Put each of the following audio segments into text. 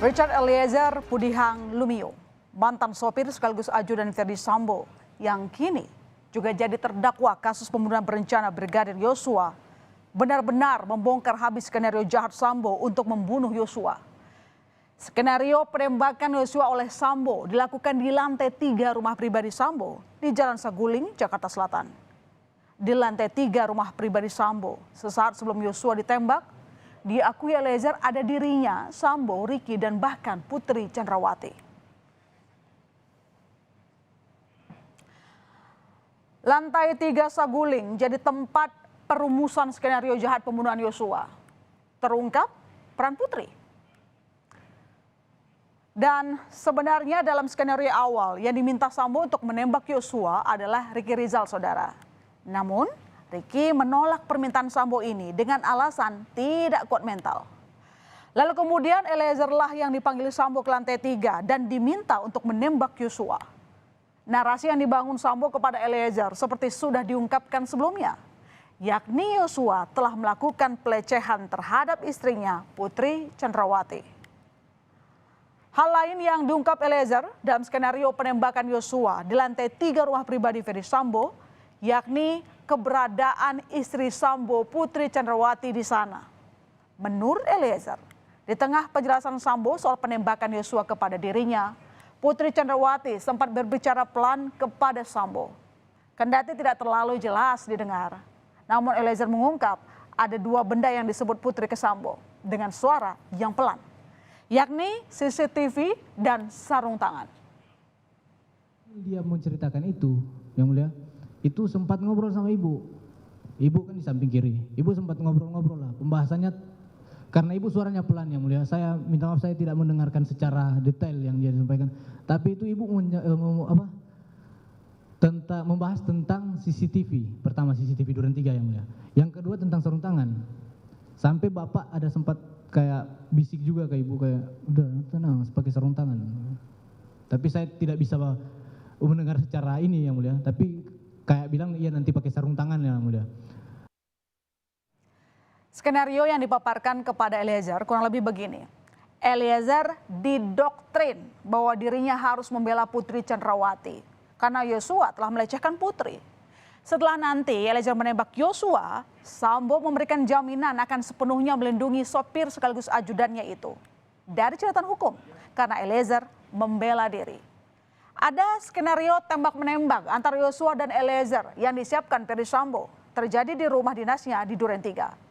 Richard Eliezer Pudihang Lumiu, mantan sopir sekaligus ajudan Verdi Sambo yang kini juga jadi terdakwa kasus pembunuhan berencana Brigadir Yosua, benar-benar membongkar habis skenario jahat Sambo untuk membunuh Yosua. Skenario penembakan Yosua oleh Sambo dilakukan di lantai 3 rumah pribadi Sambo di Jalan Saguling, Jakarta Selatan. Di lantai 3 rumah pribadi Sambo, sesaat sebelum Yosua ditembak, diakui Eliezer ada dirinya, Sambo, Ricky, dan bahkan Putri Chandrawati. Lantai 3 Saguling jadi tempat perumusan skenario jahat pembunuhan Yosua. Terungkap peran Putri. Dan sebenarnya dalam skenario awal yang diminta Sambo untuk menembak Yosua adalah Ricky Rizal, saudara. Namun Ricky menolak permintaan Sambo ini dengan alasan tidak kuat mental. Lalu kemudian Eliezer lah yang dipanggil Sambo ke lantai 3 dan diminta untuk menembak Yosua. Narasi yang dibangun Sambo kepada Eliezer seperti sudah diungkapkan sebelumnya, yakni Yosua telah melakukan pelecehan terhadap istrinya Putri Chandrawati. Hal lain yang diungkap Eliezer dalam skenario penembakan Yosua di lantai 3 rumah pribadi Verdi Sambo, yakni keberadaan istri Sambo, Putri Chandrawati, di sana. Menurut Eliezer, di tengah penjelasan Sambo soal penembakan Yosua kepada dirinya, Putri Chandrawati sempat berbicara pelan kepada Sambo. Kendati tidak terlalu jelas didengar, namun Eliezer mengungkap ada 2 benda yang disebut Putri ke Sambo dengan suara yang pelan, yakni CCTV dan sarung tangan. Dia menceritakan itu, yang mulia, itu sempat ngobrol sama ibu. Ibu kan di samping kiri. Ibu sempat ngobrol-ngobrol lah. Pembahasannya karena ibu suaranya pelan, yang mulia. Saya minta maaf, saya tidak mendengarkan secara detail yang dia sampaikan. Tapi itu ibu membahas tentang CCTV. Pertama CCTV Duren 3, yang mulia. Yang kedua tentang sarung tangan. Sampai bapak ada sempat kayak bisik juga ke ibu kayak, udah tenang, pakai sarung tangan. Tapi saya tidak bisa mendengar secara ini, yang mulia. Tapi kayak bilang iya nanti pakai sarung tangan, yang mulia. Skenario yang dipaparkan kepada Eliezer kurang lebih begini. Eliezer didoktrin bahwa dirinya harus membela Putri Chandrawati karena Yosua telah melecehkan Putri. Setelah nanti Eliezer menembak Yosua, Sambo memberikan jaminan akan sepenuhnya melindungi sopir sekaligus ajudannya itu dari jeratan hukum karena Eliezer membela diri. Ada skenario tembak-menembak antara Yosua dan Eliezer yang disiapkan Verdi Sambo terjadi di rumah dinasnya di Duren 3.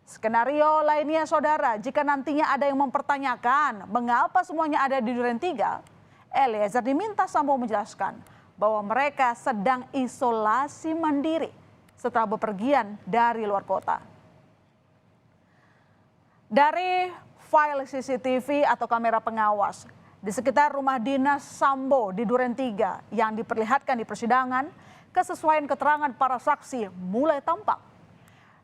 Skenario lainnya, saudara, jika nantinya ada yang mempertanyakan mengapa semuanya ada di Duren 3, Eliezer diminta Sambo menjelaskan bahwa mereka sedang isolasi mandiri setelah bepergian dari luar kota. Dari file CCTV atau kamera pengawas di sekitar rumah dinas Sambo di Duren 3 yang diperlihatkan di persidangan, kesesuaian keterangan para saksi mulai tampak.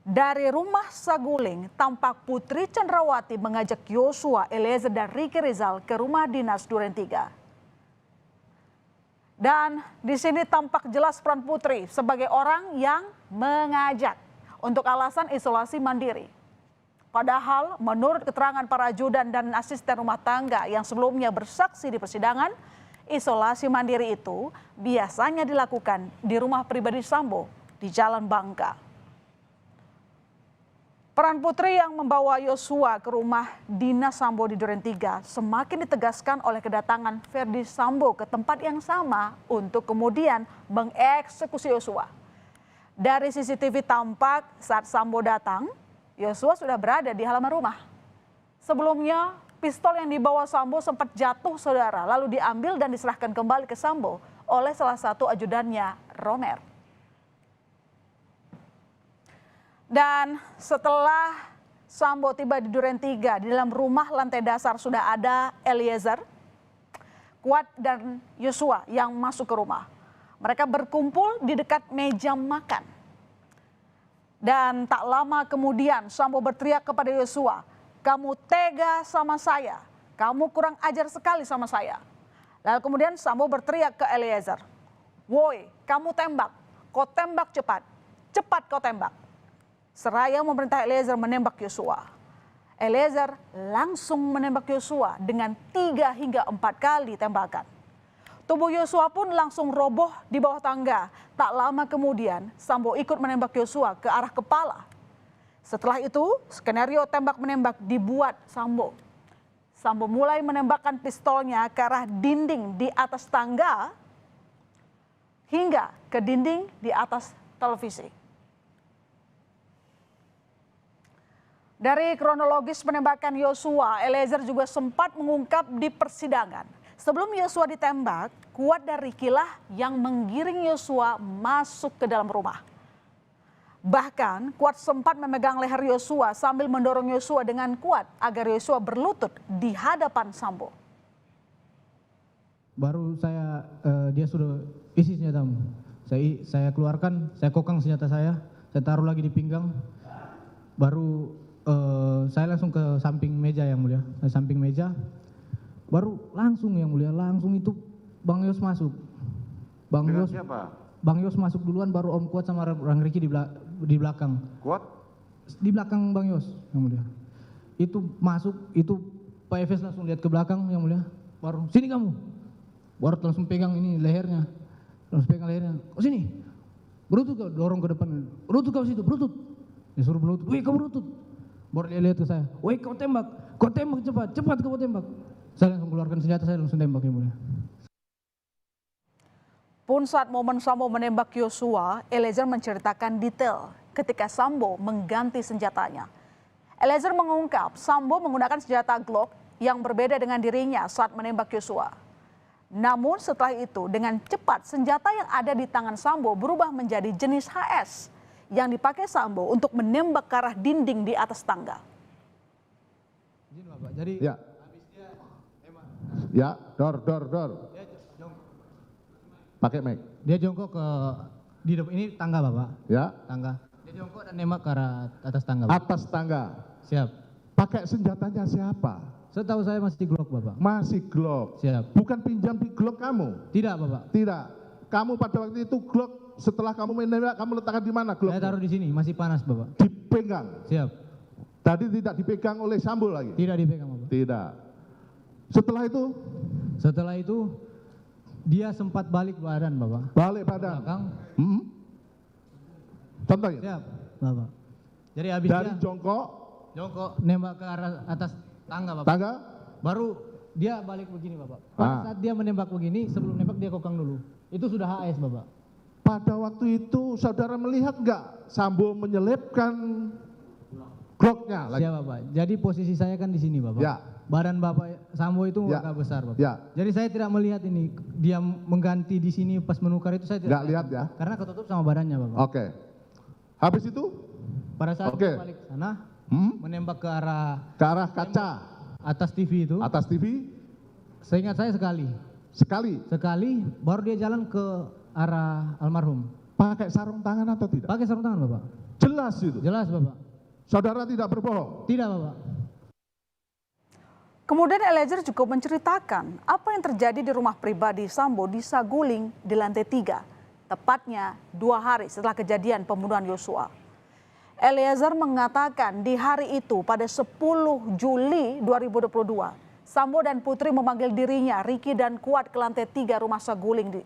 Dari rumah Saguling, tampak Putri Chandrawati mengajak Yosua, Eliezer, dan Ricky Rizal ke rumah dinas Duren 3. Dan di sini tampak jelas peran Putri sebagai orang yang mengajak untuk alasan isolasi mandiri. Padahal menurut keterangan para ajudan dan asisten rumah tangga yang sebelumnya bersaksi di persidangan, isolasi mandiri itu biasanya dilakukan di rumah pribadi Sambo di Jalan Bangka. Peran Putri yang membawa Yosua ke rumah dinas Sambo di Duren 3 semakin ditegaskan oleh kedatangan Verdi Sambo ke tempat yang sama untuk kemudian mengeksekusi Yosua. Dari CCTV tampak saat Sambo datang, Yosua sudah berada di halaman rumah. Sebelumnya, pistol yang dibawa Sambo sempat jatuh, saudara, lalu diambil dan diserahkan kembali ke Sambo oleh salah satu ajudannya, Romer. Dan setelah Sambo tiba di Duren 3, di dalam rumah lantai dasar sudah ada Eliezer, Kuat, dan Yosua yang masuk ke rumah. Mereka berkumpul di dekat meja makan. Dan tak lama kemudian Sambo berteriak kepada Yosua, "Kamu tega sama saya, kamu kurang ajar sekali sama saya." Lalu kemudian Sambo berteriak ke Eliezer, "Woi, kamu tembak, kau tembak cepat, cepat kau tembak." Seraya memerintah Eliezer menembak Yosua. Eliezer langsung menembak Yosua dengan 3 hingga 4 kali tembakan. Tubuh Yosua pun langsung roboh di bawah tangga. Tak lama kemudian, Sambo ikut menembak Yosua ke arah kepala. Setelah itu, skenario tembak-menembak dibuat Sambo. Sambo mulai menembakkan pistolnya ke arah dinding di atas tangga hingga ke dinding di atas televisi. Dari kronologis penembakan Yosua, Eliezer juga sempat mengungkap di persidangan. Sebelum Yosua ditembak, Kuat dan Riki lah yang menggiring Yosua masuk ke dalam rumah. Bahkan Kuat sempat memegang leher Yosua sambil mendorong Yosua dengan kuat agar Yosua berlutut di hadapan Sambo. Baru dia sudah isi senjatamu. Saya keluarkan, saya kokang senjata saya taruh lagi di pinggang. Baru saya langsung ke samping meja yang mulia, samping meja. Baru langsung yang mulia, langsung itu Bang Yos masuk. Bang Yos siapa? Bang Yos masuk duluan, baru Om Kuat sama Bang Riki di belakang. Kuat? Di belakang Bang Yos yang mulia. Itu masuk, itu Pak Efes langsung lihat ke belakang yang mulia. Baru sini kamu. Baru langsung pegang ini lehernya. Langsung pegang lehernya. Oh sini. Berlutut kau, dorong ke depan. Berlutut kau situ, berlutut. Dia suruh berlutut. Wih kau berlutut. Baru dia lihat ke saya. Wih kau tembak cepat, cepat kau tembak. Saya langsung keluarkan senjata, saya langsung tembak yang mulia. Pun saat momen Sambo menembak Yosua, Eliezer menceritakan detail ketika Sambo mengganti senjatanya. Eliezer mengungkap Sambo menggunakan senjata Glock yang berbeda dengan dirinya saat menembak Yosua. Namun setelah itu dengan cepat senjata yang ada di tangan Sambo berubah menjadi jenis HS yang dipakai Sambo untuk menembak ke arah dinding di atas tangga. Jadi ya, dor. Pakai mic. Dia jongkok ke ini tangga Bapak. Ya. Tangga. Dia jongkok dan nembak ke arah atas tangga. Bapak. Atas tangga. Siap. Pakai senjatanya siapa? Setahu saya masih Glock Bapak. Masih Glock. Siap. Bukan pinjam di Glock kamu? Tidak Bapak. Tidak. Kamu pada waktu itu Glock setelah kamu menembak kamu letakkan di mana Glock? Saya taruh di sini, masih panas Bapak. Dipegang. Siap. Tadi tidak dipegang oleh Sambo lagi? Tidak dipegang Bapak. Tidak. Setelah itu dia sempat balik badan Bapak. Balik badan. Belakang. Contohnya? Siap Bapak. Jadi habis dari dia jongkok nembak ke arah atas tangga Bapak. Tangga? Baru dia balik begini Bapak. Pada saat dia menembak begini, sebelum nembak dia kokang dulu. Itu sudah HS Bapak. Pada waktu itu saudara melihat nggak Sambo menyelipkan Glocknya lagi? Siap Bapak. Jadi posisi saya kan di sini Bapak. Ya. Badan Bapak Sambo itu agak besar Bapak. Ya. Jadi saya tidak melihat ini dia mengganti di sini pas menukar itu saya tidak lihat ya. Karena ketutup sama badannya Bapak. Oke. Habis itu pada saat dia balik ke sana menembak ke arah kaca atas TV itu. Atas TV? Seingat saya sekali. Sekali baru dia jalan ke arah almarhum. Pakai sarung tangan atau tidak? Pakai sarung tangan Bapak. Jelas itu? Jelas Bapak. Saudara tidak berbohong? Tidak Bapak. Kemudian Eliezer juga menceritakan apa yang terjadi di rumah pribadi Sambo di Saguling di lantai 3. Tepatnya 2 hari setelah kejadian pembunuhan Yosua. Eliezer mengatakan di hari itu pada 10 Juli 2022, Sambo dan Putri memanggil dirinya, Riki dan Kuat ke lantai 3 rumah Saguling.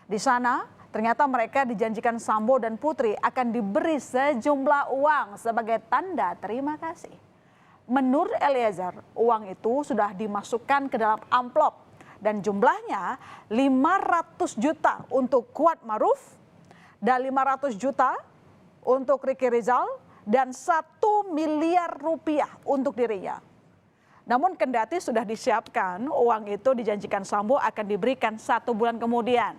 Di sana ternyata mereka dijanjikan Sambo dan Putri akan diberi sejumlah uang sebagai tanda terima kasih. Menurut Eliezer, uang itu sudah dimasukkan ke dalam amplop dan jumlahnya 500 juta untuk Kuat Maruf dan 500 juta untuk Riki Rizal dan 1 miliar rupiah untuk dirinya. Namun kendati sudah disiapkan, uang itu dijanjikan Sambo akan diberikan 1 bulan kemudian.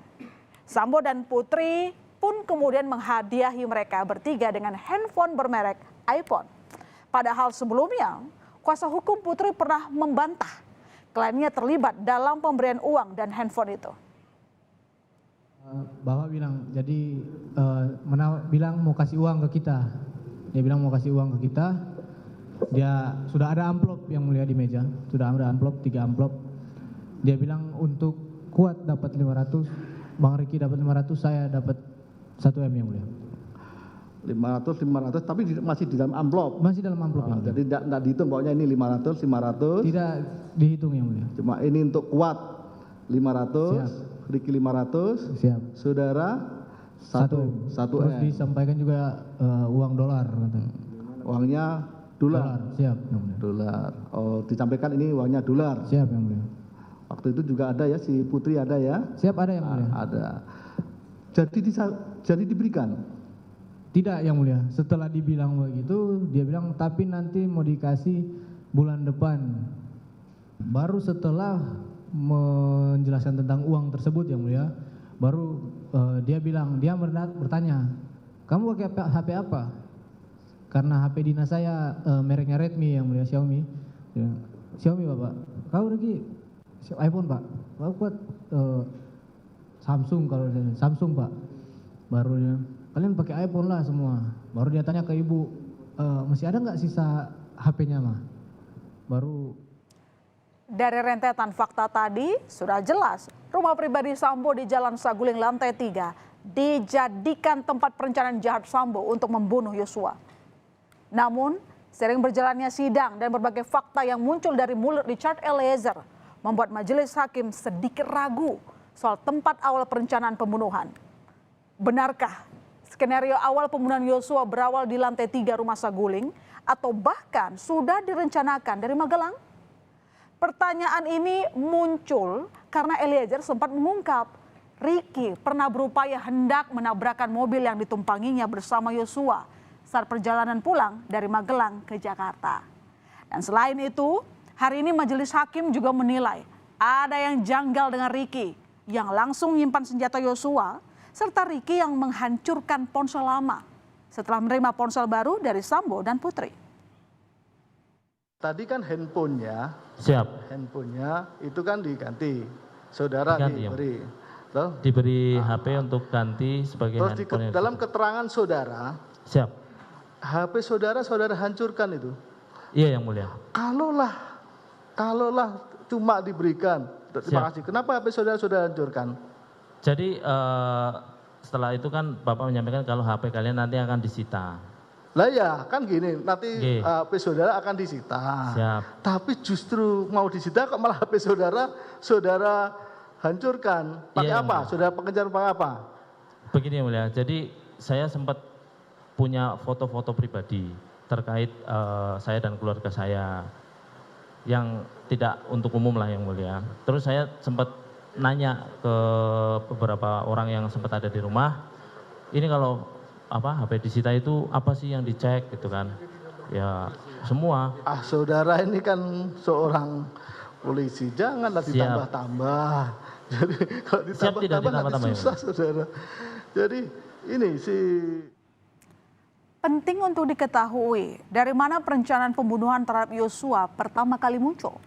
Sambo dan Putri pun kemudian menghadiahi mereka bertiga dengan handphone bermerek iPhone. Padahal sebelumnya, kuasa hukum Putri pernah membantah kliennya terlibat dalam pemberian uang dan handphone itu. Bapak bilang, jadi bilang mau kasih uang ke kita. Dia bilang mau kasih uang ke kita. Dia sudah ada amplop yang mulia di meja. Sudah ada amplop, 3 amplop. Dia bilang untuk Kuat dapat 500, Bang Riki dapat 500, saya dapat 1 M yang mulia. 500 tapi masih di dalam amplop. Masih dalam amplop yang mulia. Jadi tidak dihitung pokoknya ini 500. Tidak dihitung yang mulia. Cuma ini untuk kuat 500, Riki 500, Siap. saudara 1 Terus M. disampaikan juga uang dolar katanya. Uangnya dolar. Siap yang mulia. Dolar. Oh, disampaikan ini uangnya dolar. Siap yang mulia. Waktu itu juga ada ya si Putri ada ya? Siap, ada yang mulia. Ada. Jadi diberikan. Tidak yang mulia. Setelah dibilang begitu, dia bilang tapi nanti mau dikasih bulan depan. Baru setelah menjelaskan tentang uang tersebut yang mulia, baru dia bilang, dia bertanya, kamu pakai HP apa? Karena HP dinas saya mereknya Redmi yang mulia, Xiaomi. Ya, Xiaomi Bapak. Kau Riki iPhone Pak. Kau buat Samsung kalau Samsung Pak. Baru dia, kalian pakai iPhone lah semua. Baru dia tanya ke ibu, masih ada nggak sisa HP-nya mah? Baru. Dari rentetan fakta tadi sudah jelas rumah pribadi Sambo di Jalan Saguling lantai 3 dijadikan tempat perencanaan jahat Sambo untuk membunuh Yosua. Namun sering berjalannya sidang dan berbagai fakta yang muncul dari mulut Richard Eliezer membuat majelis hakim sedikit ragu soal tempat awal perencanaan pembunuhan. Benarkah skenario awal pembunuhan Yosua berawal di lantai 3 rumah Saguling atau bahkan sudah direncanakan dari Magelang? Pertanyaan ini muncul karena Eliezer sempat mengungkap Riki pernah berupaya hendak menabrakkan mobil yang ditumpanginya bersama Yosua saat perjalanan pulang dari Magelang ke Jakarta. Dan selain itu, hari ini majelis hakim juga menilai ada yang janggal dengan Riki yang langsung menyimpan senjata Yosua serta Riki yang menghancurkan ponsel lama setelah menerima ponsel baru dari Sambo dan Putri. Tadi kan handphonenya, itu kan diganti, saudara diberi. Diberi HP untuk ganti sebagai Terus handphone. dalam keterangan saudara, Siap. HP saudara hancurkan itu. Iya yang mulia. Kalaulah cuma diberikan, terima kasih. Kenapa HP saudara hancurkan? Jadi setelah itu kan Bapak menyampaikan kalau HP kalian nanti akan disita. Lah ya kan gini, nanti HP saudara akan disita. Siap. Tapi justru mau disita kok malah HP saudara hancurkan. Pakai apa? Saudara pengejar pakai apa? Begini yang mulia, jadi saya sempat punya foto-foto pribadi terkait saya dan keluarga saya yang tidak untuk umum lah yang mulia. Terus saya sempat nanya ke beberapa orang yang sempat ada di rumah, ini kalau HP disita itu apa sih yang dicek gitu kan? Ya semua. Saudara ini kan seorang polisi, janganlah ditambah-tambah. Jadi kalau ditambah-tambah nanti susah saudara. Jadi ini sih. Penting untuk diketahui dari mana perencanaan pembunuhan terhadap Yosua pertama kali muncul.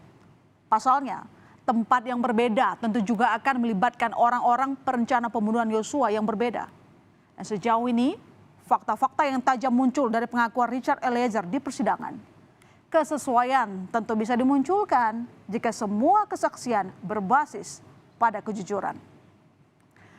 Pasalnya, tempat yang berbeda tentu juga akan melibatkan orang-orang perencana pembunuhan Yosua yang berbeda. Dan sejauh ini, fakta-fakta yang tajam muncul dari pengakuan Richard Eliezer di persidangan. Kesesuaian tentu bisa dimunculkan jika semua kesaksian berbasis pada kejujuran.